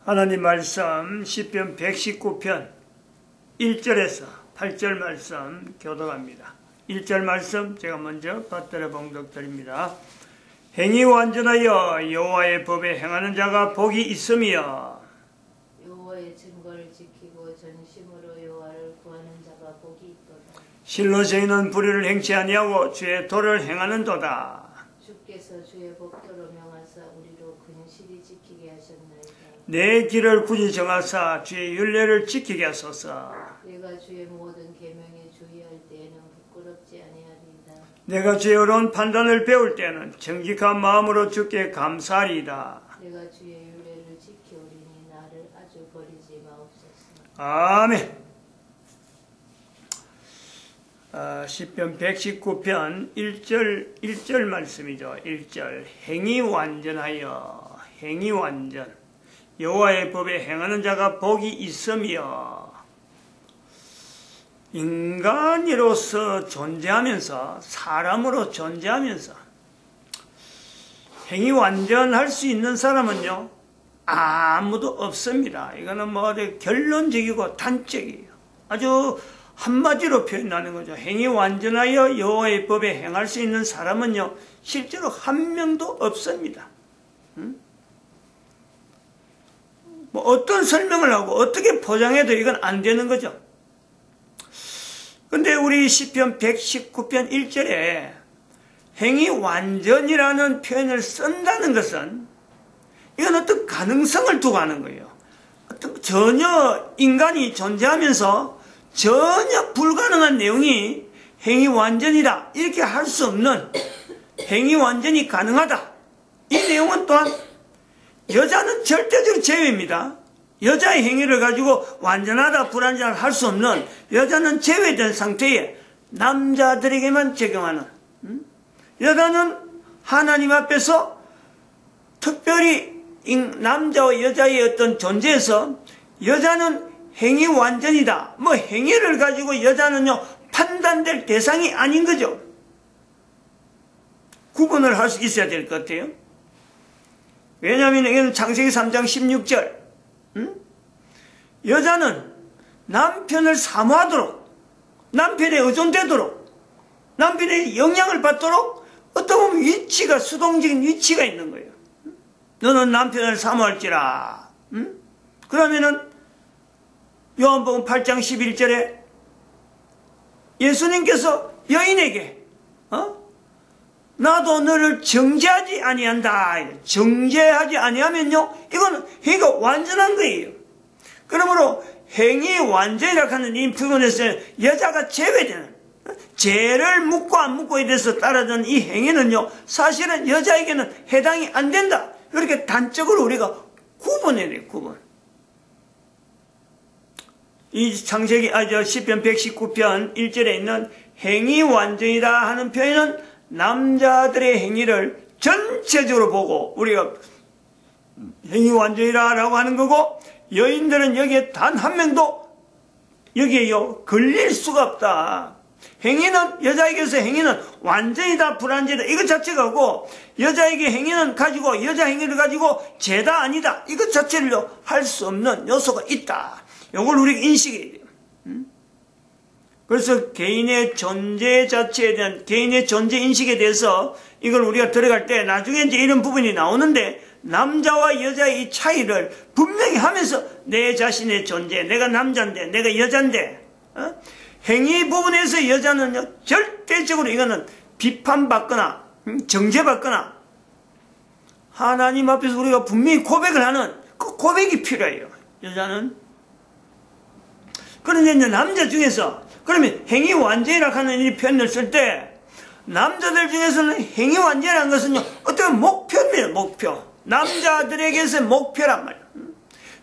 하나님 말씀 시편 119편 1절에서 8절 말씀 교독합니다. 1절 말씀 제가 먼저 받들어 봉독드립니다. 행위 완전하여 여호와의 법에 행하는 자가 복이 있으며 여호와의 증거를 지키고 전심으로 여호와를 구하는 자가 복이 있도다. 실로 저희는 불의를 행치 아니하고 주의 도를 행하는도다. 주께서 주의 법도로 명하사 우리로 근실히 지키게 하셨나이다. 내 길을 굳이 정하사 주의 율례를 지키게 하소서. 내가 주의 모든 계명에 주의할 때에는 부끄럽지 아니하리이다. 내가 주의 어려운 판단을 배울 때는 정직한 마음으로 주께 감사하리이다. 내가 주의 율례를 지키오리니 나를 아주 버리지 마옵소서. 아멘. 시편 119편 1절 말씀이죠. 1절 행위 완전하여 행위 완전 여호와의 법에 행하는 자가 복이 있으며 인간으로서 존재하면서 사람으로 존재하면서 행위 완전할 수 있는 사람은요 아무도 없습니다. 이거는 뭐 결론적이고 단적이에요. 아주 한마디로 표현하는 거죠. 행위 완전하여 여호와의 법에 행할 수 있는 사람은요 실제로 한 명도 없습니다. 뭐 어떤 설명을 하고 어떻게 포장해도 이건 안 되는 거죠. 근데 우리 시편 119편 1절에 행위 완전이라는 표현을 쓴다는 것은 이건 어떤 가능성을 두고 하는 거예요. 전혀 인간이 존재하면서 전혀 불가능한 내용이 행위 완전이다 이렇게 할 수 없는 행위 완전이 가능하다. 이 내용은 또한 여자는 절대적으로 제외입니다. 여자의 행위를 가지고 완전하다 불완전하다 할 수 없는 여자는 제외된 상태에 남자들에게만 적용하는 여자는 하나님 앞에서 특별히 남자와 여자의 어떤 존재에서 여자는 행위 완전이다. 뭐 행위를 가지고 여자는요 판단될 대상이 아닌 거죠. 구분을 할 수 있어야 될 것 같아요. 왜냐하면 이건 창세기 3장 16절 여자는 남편을 사모하도록 남편에 의존되도록 남편의 영향을 받도록 어떤 보면 위치가 수동적인 위치가 있는 거예요. 너는 남편을 사모할지라. 그러면은 요한복음 8장 11절에 예수님께서 여인에게 나도 너를 정죄하지 아니한다. 정죄하지 아니하면요 이거는 행위가 완전한 거예요. 그러므로 행위 완전이라고 하는 이 부분에서 여자가 제외되는 죄를 묻고 안 묻고에 대해서 따라주는 이 행위는요 사실은 여자에게는 해당이 안 된다. 이렇게 단적으로 우리가 구분해야 돼요. 구분. 이 창세기 시편 119편 1절에 있는 행위 완전이다 하는 표현은 남자들의 행위를 전체적으로 보고 우리가 행위 완전이라고 하는 거고 여인들은 여기에 단 한 명도 여기에요 걸릴 수가 없다. 행위는 여자에게서 행위는 완전이다 불완전이다 이것 자체가고 여자에게 행위는 가지고 여자 행위를 가지고 죄다 아니다 이것 자체를요 할 수 없는 요소가 있다. 이걸 우리가 인식해야 돼요. 그래서 개인의 존재 자체에 대한 개인의 존재 인식에 대해서 이걸 우리가 들어갈 때 나중에 이제 이런 부분이 나오는데 남자와 여자의 이 차이를 분명히 하면서 내 자신의 존재 내가 남자인데 내가 여자인데 행위 부분에서 여자는요 절대적으로 이거는 비판받거나 정죄받거나 하나님 앞에서 우리가 분명히 고백을 하는 그 고백이 필요해요. 여자는 그런데 이제 남자 중에서 그러면 행위 완전이라고 하는 이 표현을 쓸 때 남자들 중에서는 행위 완전이라는 것은요 어떤 목표입니다. 목표. 남자들에게서 목표란 말이에요.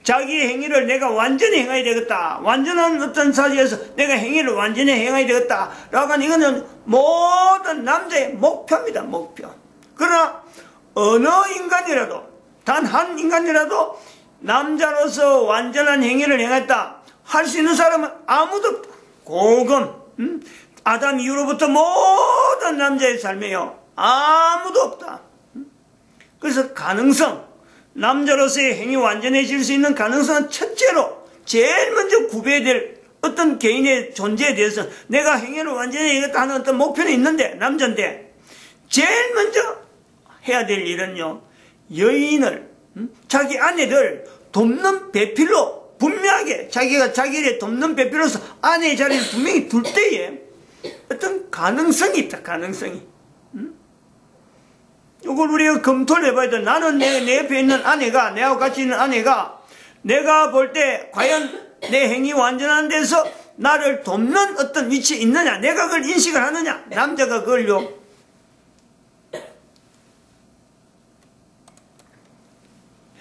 자기의 행위를 내가 완전히 행해야 되겠다. 완전한 어떤 사지에서 내가 행위를 완전히 행해야 되겠다. 라고 하는 이거는 모든 남자의 목표입니다. 목표. 그러나 어느 인간이라도 단 한 인간이라도 남자로서 완전한 행위를 행했다. 할 수 있는 사람은 아무도 없다. 고금 아담 이후로부터 모든 남자의 삶에요 아무도 없다. 그래서 가능성 남자로서의 행위 완전해질 수 있는 가능성은 첫째로 제일 먼저 구별될 어떤 개인의 존재에 대해서 내가 행위를 완전해야겠다 하는 어떤 목표는 있는데, 남자인데 제일 먼저 해야 될 일은요, 여인을, 자기 아내를 돕는 배필로 분명하게 자기가 자기를 돕는 배필로서 아내의 자리를 분명히 둘 때에 어떤 가능성이 있다. 가능성이. 이걸 우리가 검토를 해봐야 돼. 나는 내 옆에 있는 아내가, 내하고 같이 있는 아내가 내가 볼 때 과연 내 행위 완전한 데서 나를 돕는 어떤 위치에 있느냐, 내가 그걸 인식을 하느냐. 남자가 그걸요,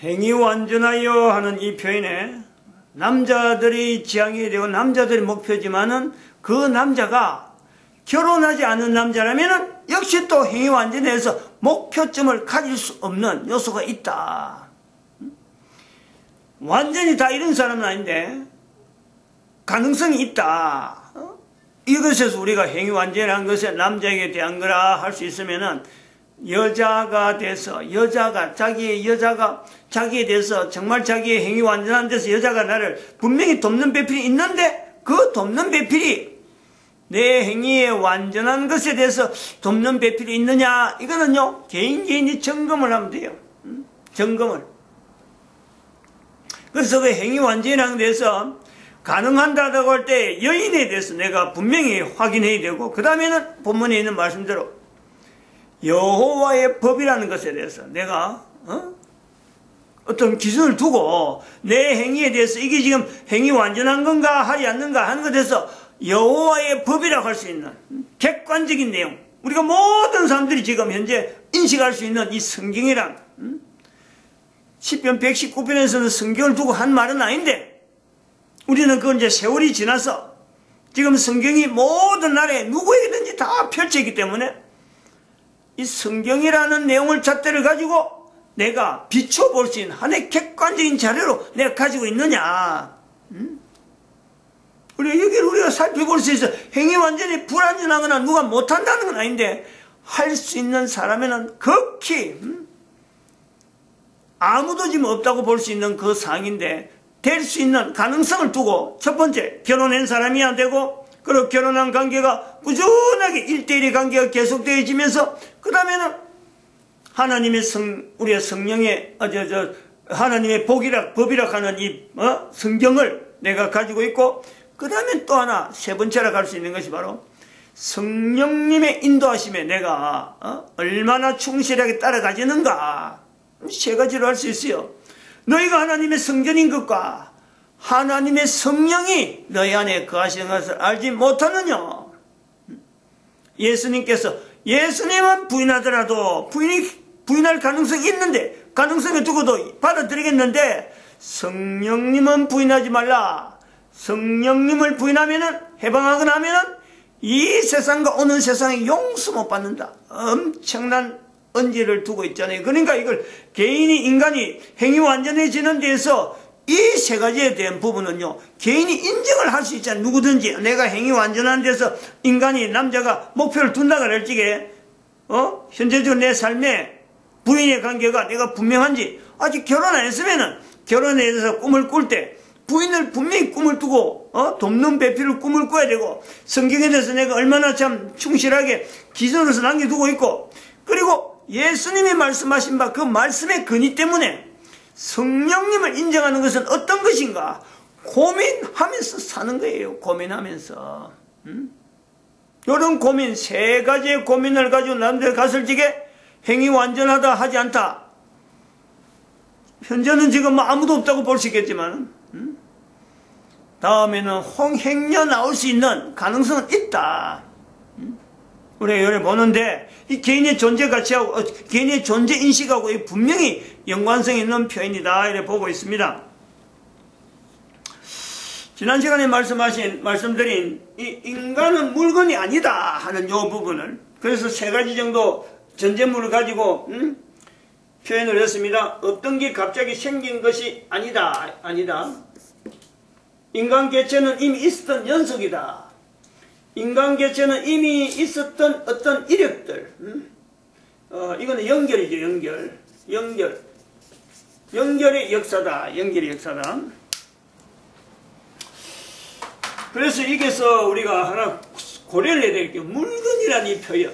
행위 완전하여 하는 이 표현에 남자들이 지향이 되고 남자들이 목표지만은 그 남자가 결혼하지 않은 남자라면은 역시 또 행위 완전해서 목표점을 가질 수 없는 요소가 있다. 완전히 다 이런 사람은 아닌데 가능성이 있다. 이것에서 우리가 행위 완전한 것에 남자에게 대한 거라 할 수 있으면은 여자가 돼서 여자가 자기에 대해서 정말 자기의 행위 완전한 데서 여자가 나를 분명히 돕는 배필이 있는데 그 돕는 배필이 내 행위의 완전한 것에 대해서 돕는 배필이 있느냐, 이거는요 개인이 점검을 하면 돼요. 점검을. 그래서 그 행위 완전한 데서 가능한다고 할 때 여인에 대해서 내가 분명히 확인해야 되고, 그 다음에는 본문에 있는 말씀대로 여호와의 법이라는 것에 대해서 내가 어떤 기준을 두고 내 행위에 대해서 이게 지금 행위 완전한 건가 하지 않는가 하는 것에 대해서 여호와의 법이라고 할 수 있는 객관적인 내용, 우리가 모든 사람들이 지금 현재 인식할 수 있는 이 성경이란, 시편 119편에서는 성경을 두고 한 말은 아닌데 우리는 그건 이제 세월이 지나서 지금 성경이 모든 나라에 누구에게든지 다 펼쳐있기 때문에 이 성경이라는 내용을 잣대를 가지고 내가 비춰볼 수 있는 하나의 객관적인 자료로 내가 가지고 있느냐. 우리가 살펴볼 수 있어. 행위 완전히 불완전하거나 누가 못한다는 건 아닌데 할 수 있는 사람에는 극히 아무도 지금 없다고 볼 수 있는 그 상인데 될 수 있는 가능성을 두고, 첫 번째 결혼한 사람이야 되고, 그리고 결혼한 관계가 꾸준하게 1:1의 관계가 계속되어지면서 그 다음에는 하나님의 우리의 성령의 하나님의 법이라 하는 이 성경을 내가 가지고 있고, 그 다음에 또 하나 세 번째로 갈 수 있는 것이 바로 성령님의 인도하심에 내가 얼마나 충실하게 따라가지는가. 세 가지로 할 수 있어요. 너희가 하나님의 성전인 것과 하나님의 성령이 너희 안에 거하시는 것을 알지 못하느냐. 예수님은 부인하더라도 부인할 가능성이 있는데, 가능성을 두고도 받아들이겠는데 성령님은 부인하지 말라. 성령님을 부인하면은, 해방하거나 하면은 이 세상과 오는 세상에 용서 못 받는다. 엄청난 언지를 두고 있잖아요. 그러니까 이걸 인간이 행위 완전해지는 데에서 이 세 가지에 대한 부분은요, 개인이 인정을 할 수 있잖아요. 누구든지 내가 행위 완전한 데서 인간이, 남자가 목표를 둔다고 할지게 현재적으로 내 삶에 부인의 관계가 내가 분명한지, 아직 결혼 안 했으면은 결혼에 대해서 꿈을 꿀 때 부인을 분명히 꿈을 두고 돕는 배필을 꿈을 꿔야 되고, 성경에 대해서 내가 얼마나 참 충실하게 기준으로서 남겨두고 있고, 그리고 예수님이 말씀하신 바 그 말씀의 근위 때문에 성령님을 인정하는 것은 어떤 것인가 고민하면서 사는 거예요. 고민하면서. 이런 고민, 세 가지의 고민을 가지고 남들 가설지게 행위 완전하다 하지 않다. 현재는 지금 아무도 없다고 볼 수 있겠지만 다음에는 홍행녀 나올 수 있는 가능성은 있다. 우리가 여기 보는데 이 개인의 존재 가치하고 개인의 존재 인식하고 분명히 연관성 있는 표현이다 이렇게 보고 있습니다. 지난 시간에 말씀드린 이 인간은 물건이 아니다 하는 요 부분을, 그래서 세 가지 정도 전제물을 가지고 표현을 했습니다. 어떤 게 갑자기 생긴 것이 아니다. 인간 개체는 이미 있었던 연속이다. 인간 개체는 이미 있었던 어떤 이력들, 이거는 연결이죠. 연결. 연결의 역사다. 연결의 역사다. 그래서 여기서 우리가 하나 고려를 해야 될 게 물건이라는 이 표현.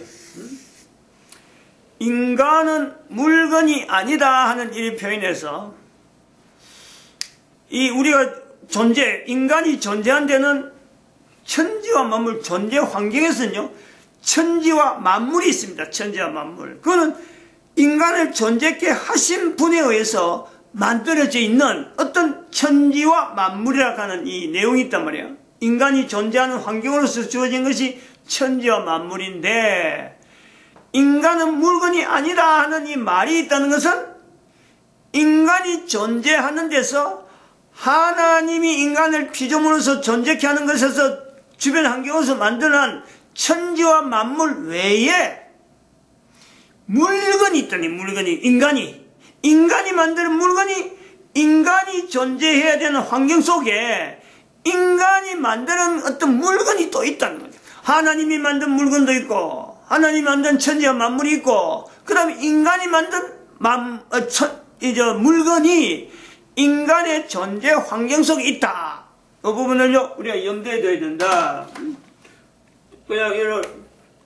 인간은 물건이 아니다 하는 이 표현에서 이 우리가 인간이 존재한 데는 천지와 만물 존재 환경에서는요, 천지와 만물이 있습니다. 천지와 만물. 그거는 인간을 존재케 하신 분에 의해서 만들어져 있는 어떤 천지와 만물이라고 하는 이 내용이 있단 말이에요. 인간이 존재하는 환경으로서 주어진 것이 천지와 만물인데, 인간은 물건이 아니다 하는 이 말이 있다는 것은 인간이 존재하는 데서 하나님이 인간을 피조물로서 존재케 하는 것에서 주변 환경에서 만드는 천지와 만물 외에 물건이 있다니. 물건이 인간이 만드는 물건이 인간이 존재해야 되는 환경 속에 인간이 만드는 어떤 물건이 또 있다는 거죠. 하나님이 만든 물건도 있고 하나님이 만든 천지와 만물이 있고 그 다음에 인간이 만든 물건이 인간의 존재 환경 속에 있다. 그 부분을요 우리가 염두에 둬야 된다. 그냥 이런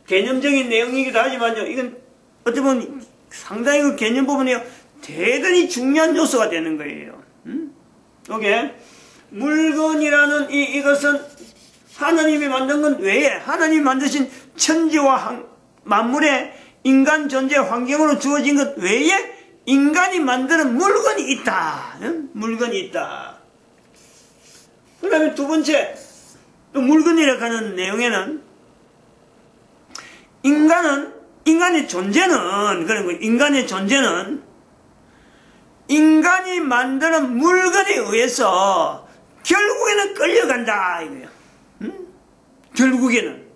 개념적인 내용이기도 하지만요, 이건 어떻게 보면 상당히 그 개념 부분이요 대단히 중요한 요소가 되는 거예요. 이게 물건이라는 이것은 하나님이 만든 건 외에 하나님이 만드신 천지와 만물의 인간 존재 환경으로 주어진 것 외에 인간이 만드는 물건이 있다. 물건이 있다. 그 다음에 두 번째, 또 물건이라고 하는 내용에는 인간의 존재는, 그런 거, 인간의 존재는 인간이 만드는 물건에 의해서 결국에는 끌려간다, 이거예요. 결국에는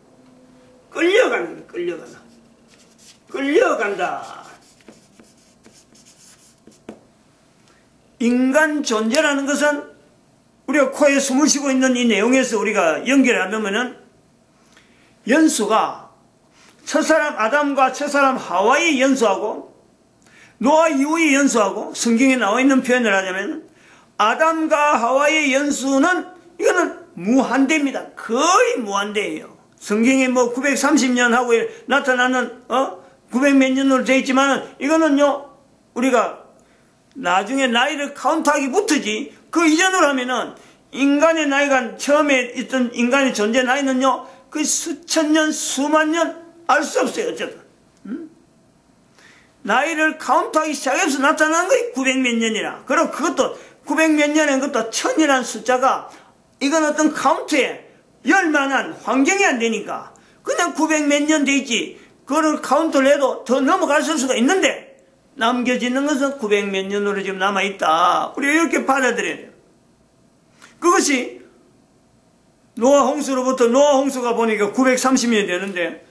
끌려간다. 인간 존재라는 것은 우리가 코에 숨을 쉬고 있는 이 내용에서 우리가 연결하면은 연수가 첫사람 아담과 첫사람 하와의 연수하고 노아 이후의 연수하고 성경에 나와 있는 표현을 하자면 아담과 하와의 연수는 이거는 무한대입니다. 거의 무한대예요. 성경에 뭐 930년 하고 나타나는 900몇 년으로 되어 있지만은 이거는요 우리가 나중에 나이를 카운트하기부터지 그 이전으로 하면은 인간의 나이가 처음에 있던 인간의 존재 나이는요 그 수천 년 수만 년 알 수 없어요. 어쨌든 나이를 카운트하기 시작해서 나타난 거이 900몇 년이라. 그럼 그것도 900몇 년인 것도 1000이라는 숫자가 이건 어떤 카운트에 열만한 환경이 안 되니까 그냥 900몇 년 돼 있지 그거를 카운트를 해도 더 넘어갈 수가 있는데 남겨지는 것은 900몇 년으로 지금 남아있다. 우리가 이렇게 받아들여야 돼요. 그것이 노아 홍수로부터 노아 홍수가 보니까 930년이 되는데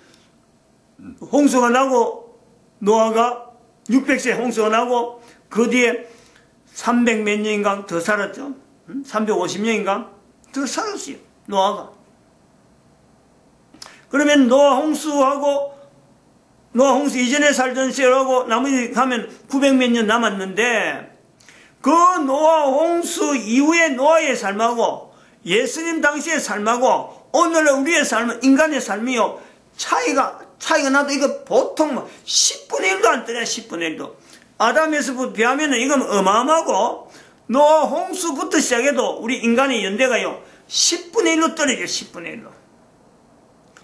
홍수가 나고 노아가 600세 홍수가 나고 그 뒤에 300 몇 년인가 더 살았죠. 350년인가 더 살았어요. 노아가. 그러면 노아 홍수 이전에 살던 시절하고 나머지 가면 900 몇 년 남았는데 그 노아 홍수 이후의 노아의 삶하고 예수님 당시의 삶하고 오늘의 우리의 삶은 인간의 삶이요 차이가 나도 이거 보통 뭐 10분의 1도 안 떨어져. 10분의 1도. 아담에서부터 비하면은 이건 어마어마하고 노아 홍수부터 시작해도 우리 인간의 연대가요 10분의 1로 떨어져. 10분의 1로.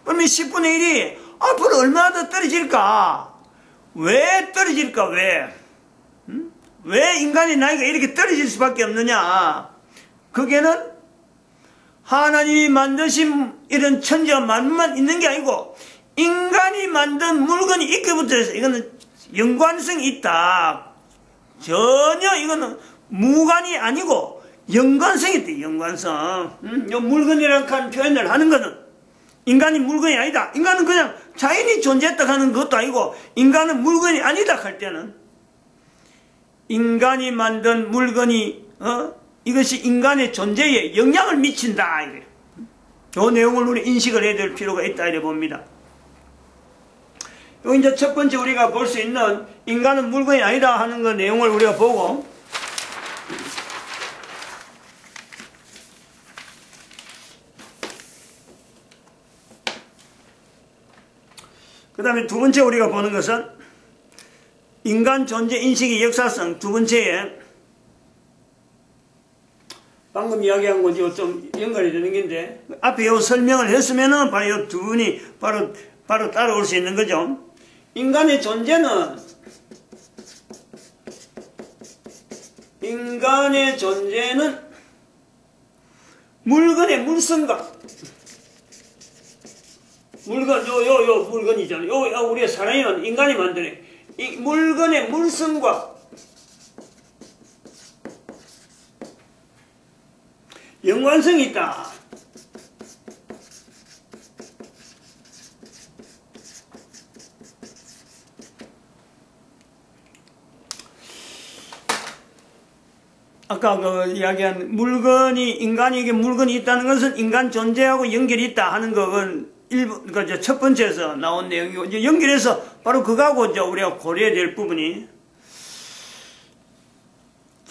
그러면 10분의 1이 앞으로 얼마나 더 떨어질까? 왜 떨어질까? 왜 인간의 나이가 이렇게 떨어질 수밖에 없느냐? 그게는 하나님이 만드신 이런 천지와 만물만 있는 게 아니고 인간이 만든 물건이 있기부터 해서 이거는 연관성이 있다. 전혀 이거는 무관이 아니고 연관성이 있다. 연관성. 이 물건이라는 표현을 하는 것은 인간이 물건이 아니다. 인간은 그냥 자연이 존재했다 하는 것도 아니고 인간은 물건이 아니다 할 때는 인간이 만든 물건이 이것이 인간의 존재에 영향을 미친다. 이래. 이 내용을 우리 인식을 해야 될 필요가 있다 이래 봅니다. 이제 첫 번째 우리가 볼 수 있는 인간은 물건이 아니다 하는 그 내용을 우리가 보고 그 다음에 두 번째 우리가 보는 것은 인간 존재 인식의 역사성. 두 번째에 방금 이야기한 거지 좀 연관이 되는 건데 앞에 요 설명을 했으면은 바로 요 두 분이 바로 따라올 수 있는 거죠. 인간의 존재는 물건의 물성과 요 물건이잖아요. 요 우리가 사람이 인간이 만드는 이 물건의 물성과 연관성이 있다. 아까 그 이야기한 인간에게 물건이 있다는 것은 인간 존재하고 연결이 있다 하는 것은 첫 번째에서 나온 내용이고, 연결해서 바로 그거하고 우리가 고려해야 될 부분이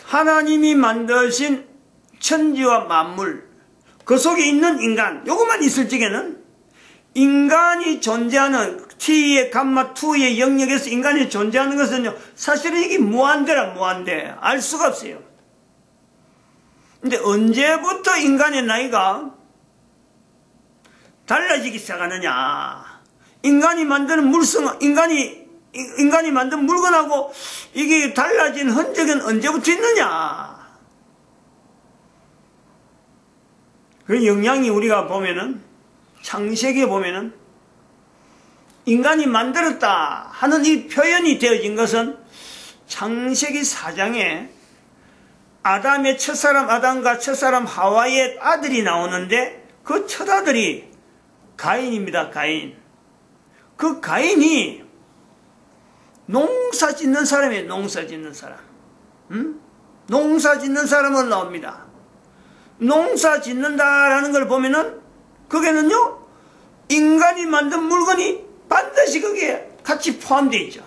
하나님이 만드신 천지와 만물, 그 속에 있는 인간, 요것만 있을 적에는 인간이 존재하는 T의 감마 2의 영역에서 인간이 존재하는 것은요, 사실은 이게 무한대. 알 수가 없어요. 근데 언제부터 인간의 나이가 달라지기 시작하느냐. 인간이 만드는 인간이 만든 물건하고 이게 달라진 흔적은 언제부터 있느냐. 그 영향이 우리가 보면은, 창세기에 보면은, 인간이 만들었다 하는 이 표현이 되어진 것은 창세기 4장에 아담의 첫사람 아담과 첫사람 하와의 아들이 나오는데 그 첫아들이 가인입니다. 가인. 그 가인이 농사 짓는 사람이에요. 농사 짓는 사람. 농사 짓는 사람은 나옵니다. 농사 짓는다라는 걸 보면은 거기는요, 인간이 만든 물건이 반드시 거기에 같이 포함되어 있죠.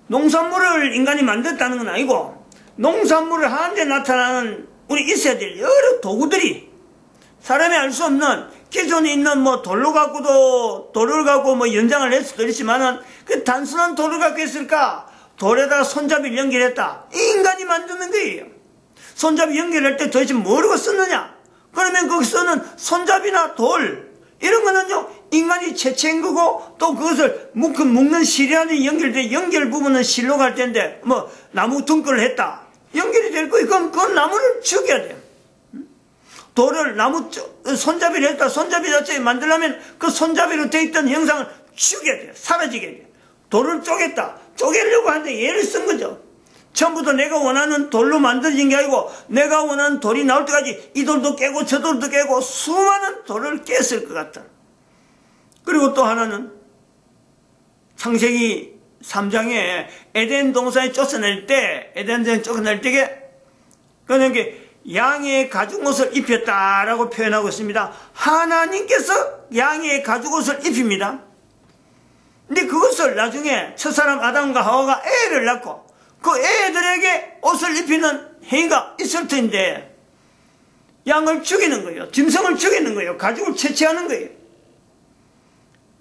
농산물을 인간이 만들었다는 건 아니고, 농산물을 하는데 나타나는 우리 있어야 될 여러 도구들이 사람이 알 수 없는 기존에 있는 돌로 갖고도 돌을 갖고 연장을 할 수도 있지만은 그 단순한 돌을 갖고 했을까? 돌에다가 손잡이를 연결했다. 이 인간이 만드는 거예요. 손잡이 연결할 때 도대체 뭐라고 쓰느냐? 그러면 거기서는 손잡이나 돌 이런 거는요 인간이 채취한 거고 또 그것을 묶는 실이라는 연결 부분은 실로 갈 텐데 나무 등골을 했다. 연결이 될 거예요. 그럼 그 나무를 죽여야 돼요. 돌을 손잡이를 했다. 손잡이 자체에 만들려면 그 손잡이로 돼 있던 형상을 죽여야 돼요. 사라지게 돼요. 돌을 쪼갰다. 쪼개려고 하는데 얘를 쓴 거죠. 처음부터 내가 원하는 돌로 만들어진 게 아니고 내가 원하는 돌이 나올 때까지 이 돌도 깨고 저 돌도 깨고 수많은 돌을 깼을 것 같다. 그리고 또 하나는 창세기 3장에 에덴 동산에 쫓아낼 때 그냥 양의 가죽옷을 입혔다라고 표현하고 있습니다. 하나님께서 양의 가죽옷을 입힙니다. 근데 그것을 나중에 첫사람 아담과 하와가 애를 낳고 그 애들에게 옷을 입히는 행위가 있을 텐데 양을 죽이는 거예요. 짐승을 죽이는 거예요. 가죽을 채취하는 거예요.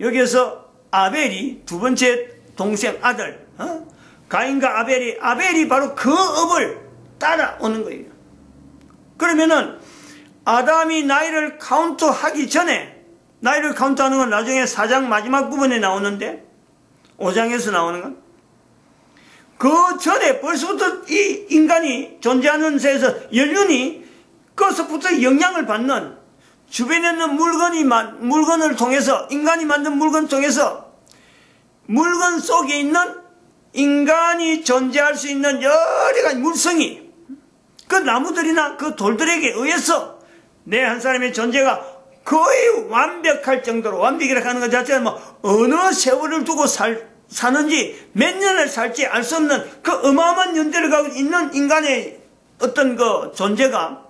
여기에서 아벨이 두 번째 동생 아들 가인과 아벨이 바로 그 업을 따라오는 거예요. 그러면은 아담이 나이를 카운트하기 전에, 나이를 카운트하는 건 나중에 4장 마지막 부분에 나오는데 5장에서 나오는 건 그 전에 벌써부터 이 인간이 존재하는 데에서 연륜이 그것부터 영향을 받는 주변에 있는 물건을 통해서, 인간이 만든 물건을 통해서 물건 속에 있는 인간이 존재할 수 있는 여러 가지 물성이 그 나무들이나 그 돌들에게 의해서 내 한 사람의 존재가 거의 완벽할 정도로, 완벽이라고 하는 것 자체는 어느 세월을 두고 사는지 몇 년을 살지 알 수 없는 그 어마어마한 연대를 가지고 있는 인간의 어떤 그 존재가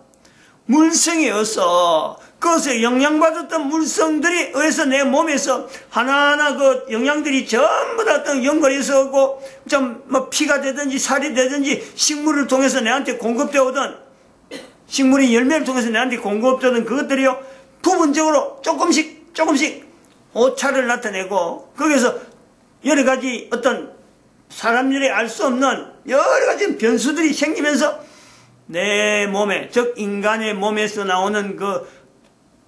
물성에 의해서 그것에 영향받았던 물성들이 의해서 내 몸에서 하나하나 그 영양들이 전부 다 어떤 연결해서 오고 좀 피가 되든지 살이 되든지 식물을 통해서 내한테 공급되어 오던, 식물의 열매를 통해서 내한테 공급되던 그것들이요 부분적으로 조금씩 오차를 나타내고 거기서 여러 가지 어떤 사람들이 알 수 없는 여러 가지 변수들이 생기면서 내 몸에, 즉 인간의 몸에서 나오는 그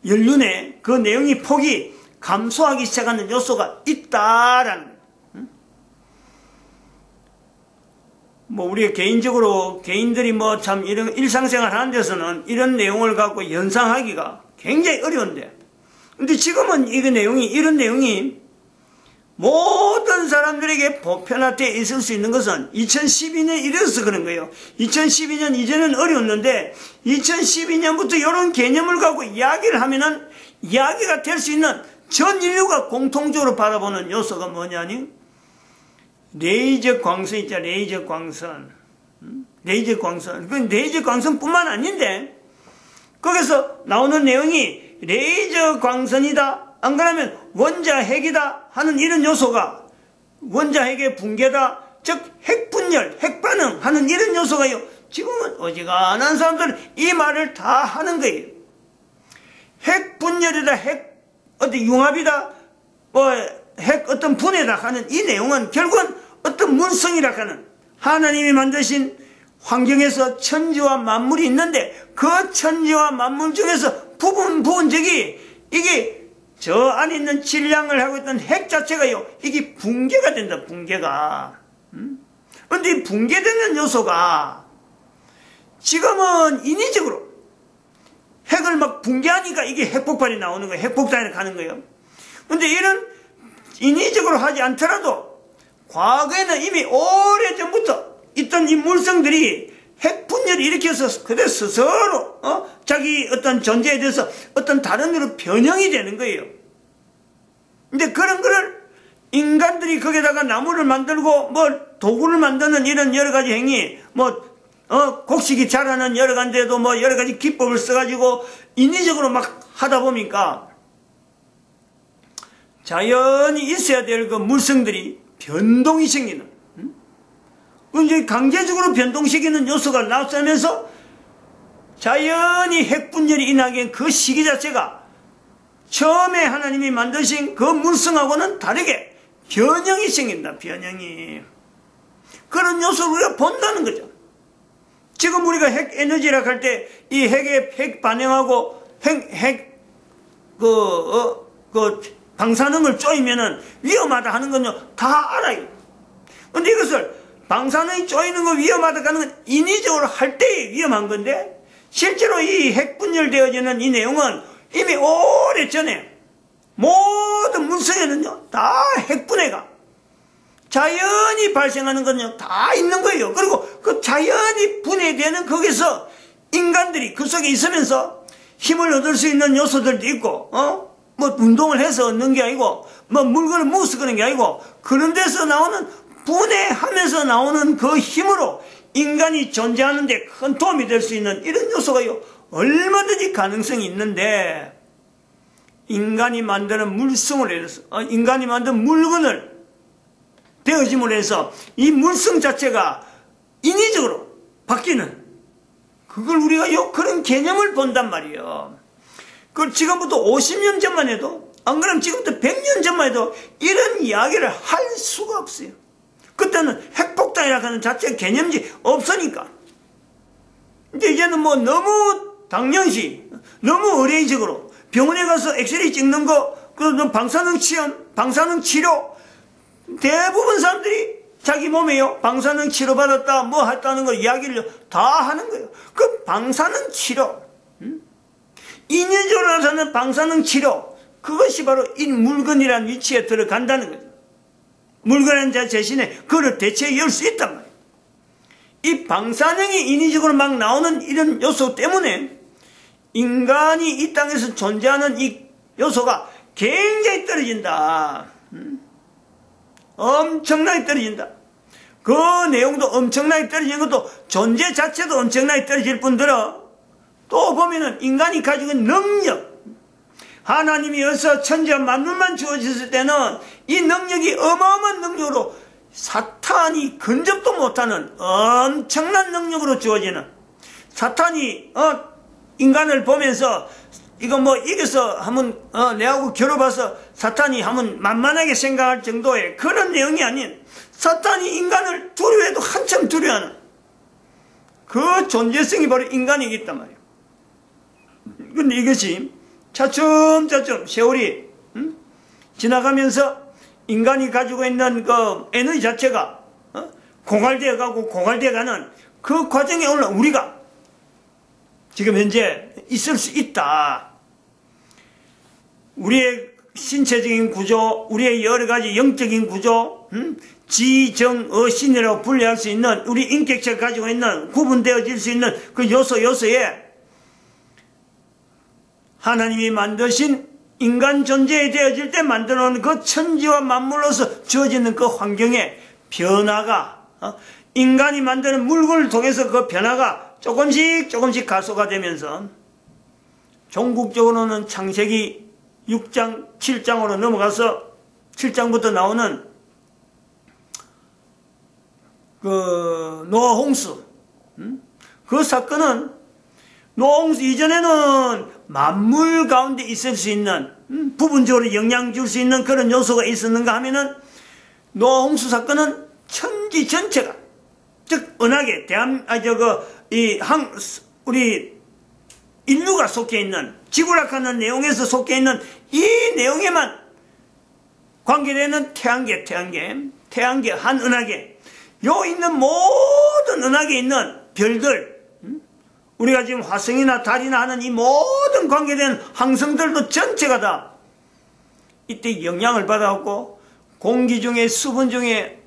연륜의 그 내용이 폭이 감소하기 시작하는 요소가 있다라는 거예요. 뭐 우리가 개인적으로 개인들이 뭐 참 이런 일상생활 하는 데서는 이런 내용을 갖고 연상하기가 굉장히 어려운데, 근데 지금은 이런 내용이 모든 사람들에게 보편화되어 있을 수 있는 것은 2012년 이래서 그런 거예요. 2012년 이전은 어려웠는데 2012년부터 이런 개념을 갖고 이야기를 하면은 이야기가 될 수 있는 전 인류가 공통적으로 바라보는 요소가 뭐냐니? 레이저 광선 있잖아, 레이저 광선. 레이저 광선. 그 레이저 광선뿐만 아닌데, 거기서 나오는 내용이 레이저 광선이다, 안 그러면 원자핵이다 하는 이런 요소가, 원자핵의 붕괴다, 즉 핵분열, 핵반응 하는 이런 요소가요, 지금은 어지간한 사람들은 이 말을 다 하는 거예요. 핵분열이다, 핵 어떤 융합이다, 핵 어떤 분해다 하는 이 내용은 결국은 어떤 문성이라 하는 하나님이 만드신 환경에서 천지와 만물이 있는데 그 천지와 만물 중에서 부분적이 이게 저 안에 있는 질량을 하고 있던 핵 자체가요, 이게 붕괴가 된다, 붕괴가. 근데 이 붕괴되는 요소가 지금은 인위적으로 핵을 막 붕괴하니까 이게 핵폭발이 나오는 거예요. 핵폭탄이 가는 거예요. 근데 이런 인위적으로 하지 않더라도 과거에는 이미 오래전부터 있던 이 물성들이 핵분열을 일으켜서 그대로 스스로 자기 어떤 존재에 대해서 어떤 다른 데로 변형이 되는 거예요. 근데 그런 거를 인간들이 거기다가 나무를 만들고 뭐 도구를 만드는 이런 여러 가지 행위, 곡식이 자라는 여러 가지에도 뭐 여러 가지 기법을 써가지고 인위적으로 막 하다 보니까 자연히 있어야 될 그 물성들이 변동이 생기는, 이제 강제적으로 변동시키는 요소가 나타나면서 자연히 핵분열이 일어나기엔 그 시기 자체가 처음에 하나님이 만드신 그 물성하고는 다르게 변형이 생긴다, 변형이. 그런 요소를 우리가 본다는 거죠. 지금 우리가 핵 에너지라고 할 때 이 핵 반응하고 방사능을 쪼이면은 위험하다 하는 건요, 다 알아요. 근데 이것을 방사능이 쪼이는 거 위험하다 하는 건 인위적으로 할 때 위험한 건데, 실제로 이 핵분열되어지는 이 내용은 이미 오래전에 모든 물성에는요, 다 핵분해가 자연히 발생하는 건요, 다 있는 거예요. 그리고 그 자연히 분해되는 거기서 인간들이 그 속에 있으면서 힘을 얻을 수 있는 요소들도 있고, 뭐 운동을 해서 얻는 게 아니고, 뭐 물건을 모아서 그런 게 아니고, 그런 데서 나오는 분해하면서 나오는 그 힘으로 인간이 존재하는데 큰 도움이 될 수 있는 이런 요소가요, 얼마든지 가능성이 있는데, 인간이 만드는 물성을 해서, 인간이 만든 물건을 되어짐으로 해서 이 물성 자체가 인위적으로 바뀌는, 그걸 우리가 그런 개념을 본단 말이에요. 그걸 지금부터 50년 전만 해도, 안 그러면 지금부터 100년 전만 해도 이런 이야기를 할 수가 없어요. 그때는 핵폭탄이라고 하는 자체 개념이 없으니까. 근데 이제는 뭐 너무 당연시, 너무 의례적으로 병원에 가서 엑스레이 찍는 거, 그 방사능 시험, 방사능 치료, 대부분 사람들이 자기 몸에요, 방사능 치료 받았다, 뭐 했다는 걸 이야기를 다 하는 거예요. 그 방사능 치료, 인위적으로 나타나는 방사능 치료, 그것이 바로 이 물건이라는 위치에 들어간다는 거죠. 물건이라는 자 대신에 그걸 대체할 수 있단 말이에요. 이 방사능이 인위적으로 막 나오는 이런 요소 때문에 인간이 이 땅에서 존재하는 이 요소가 굉장히 떨어진다. 엄청나게 떨어진다. 그 내용도 엄청나게 떨어지는 것도 존재 자체도 엄청나게 떨어질 뿐더러 또 보면은 인간이 가지고 있는 능력, 하나님이 어서 천지와 만물만 주어졌을 때는 이 능력이 어마어마한 능력으로 사탄이 근접도 못하는 엄청난 능력으로 주어지는, 사탄이 인간을 보면서 이거 뭐 이겨서 한번 내하고 겨뤄봐서 사탄이 한번 만만하게 생각할 정도의 그런 내용이 아닌, 사탄이 인간을 두려워해도 한참 두려워하는 그 존재성이 바로 인간이기 있단 말이에요. 근데 이것이 차츰차츰 세월이 지나가면서 인간이 가지고 있는 그 에너지 자체가 고갈되어 가고 고갈되어 가는 그 과정에 올라 우리가 지금 현재 있을 수 있다. 우리의 신체적인 구조, 우리의 여러 가지 영적인 구조, 지정어신이라고 분류할 수 있는 우리 인격체가 가지고 있는 구분되어질 수 있는 그 요소에 하나님이 만드신 인간 존재에 되어질 때 만들어 놓은 그 천지와 만물로서 주어지는 그 환경의 변화가, 인간이 만드는 물건을 통해서 그 변화가 조금씩 가소가 되면서 종국적으로는 창세기 6장, 7장으로 넘어가서 7장부터 나오는 그 노아 홍수, 그 사건은 노아 홍수 이전에는 만물 가운데 있을 수 있는, 부분적으로 영향 줄 수 있는 그런 요소가 있었는가 하면은 노아 홍수 사건은 천지 전체가, 즉 은하계 우리 인류가 속해 있는, 지구락하는 내용에서 속해 있는 이 내용에만 관계되는 태양계 한 은하계, 요 있는 모든 은하계에 있는 별들, 우리가 지금 화성이나 달이나 하는 이 모든 관계된 항성들도 전체가 다 이때 영향을 받아갖고 공기 중에 수분 중에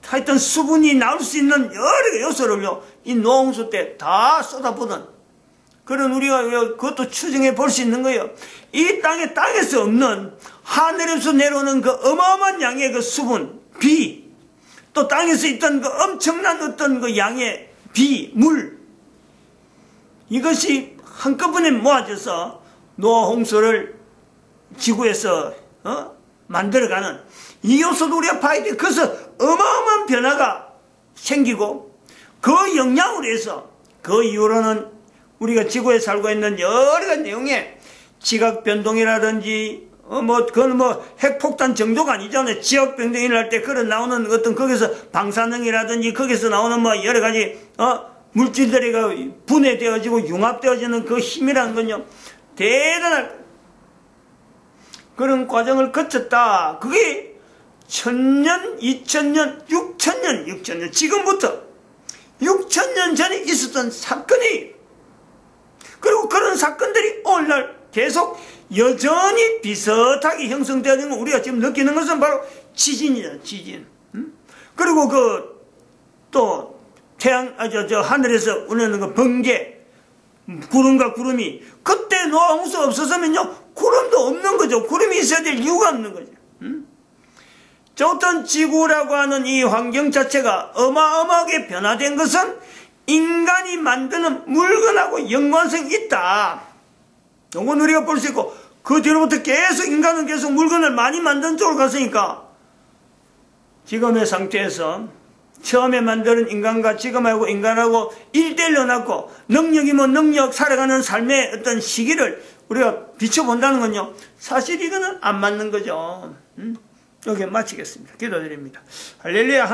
하여튼 수분이 나올 수 있는 여러 요소를요, 이 노홍수 때 다 쏟아부은 그런 우리가 그것도 추정해 볼 수 있는 거예요. 이 땅에서 없는 하늘에서 내려오는 그 어마어마한 양의 그 수분, 비, 또 땅에서 있던 그 엄청난 어떤 그 양의 비, 물, 이것이 한꺼번에 모아져서 노아 홍수를 지구에서 만들어가는 이 요소도 우리가 봐야 돼. 그래서 어마어마한 변화가 생기고 그 영향으로 해서 그 이후로는 우리가 지구에 살고 있는 여러 가지 내용에 지각 변동이라든지 그건 핵폭탄 정도가 아니잖아요. 지역 변동이 날 때 그런 나오는 어떤 거기서 방사능이라든지 거기서 나오는 여러 가지 물질들이 분해되어지고 융합되어지는 그 힘이라는 건요, 대단한 그런 과정을 거쳤다. 그게 1000년, 2000년, 6000년, 지금부터 6000년 전에 있었던 사건이, 그리고 그런 사건들이 오늘날 계속 여전히 비슷하게 형성되어지는 거, 우리가 지금 느끼는 것은 바로 지진이잖아요, 지진. 그리고 또 하늘에서 오는 그 번개, 구름과 구름이, 그때 노아 홍수 없었으면요, 구름도 없는 거죠. 구름이 있어야 될 이유가 없는 거죠. 어떤 지구라고 하는 이 환경 자체가 어마어마하게 변화된 것은 인간이 만드는 물건하고 연관성이 있다. 이건 우리가 볼 수 있고, 그 뒤로부터 계속 인간은 계속 물건을 많이 만드는 쪽으로 갔으니까, 지금의 상태에서 처음에 만드는 인간과 지금하고 인간하고 1대1로 놨고, 능력이면 능력, 살아가는 삶의 어떤 시기를 우리가 비춰본다는 건요, 사실 이거는 안 맞는 거죠. 여기에 마치겠습니다. 기도드립니다. 할렐루야.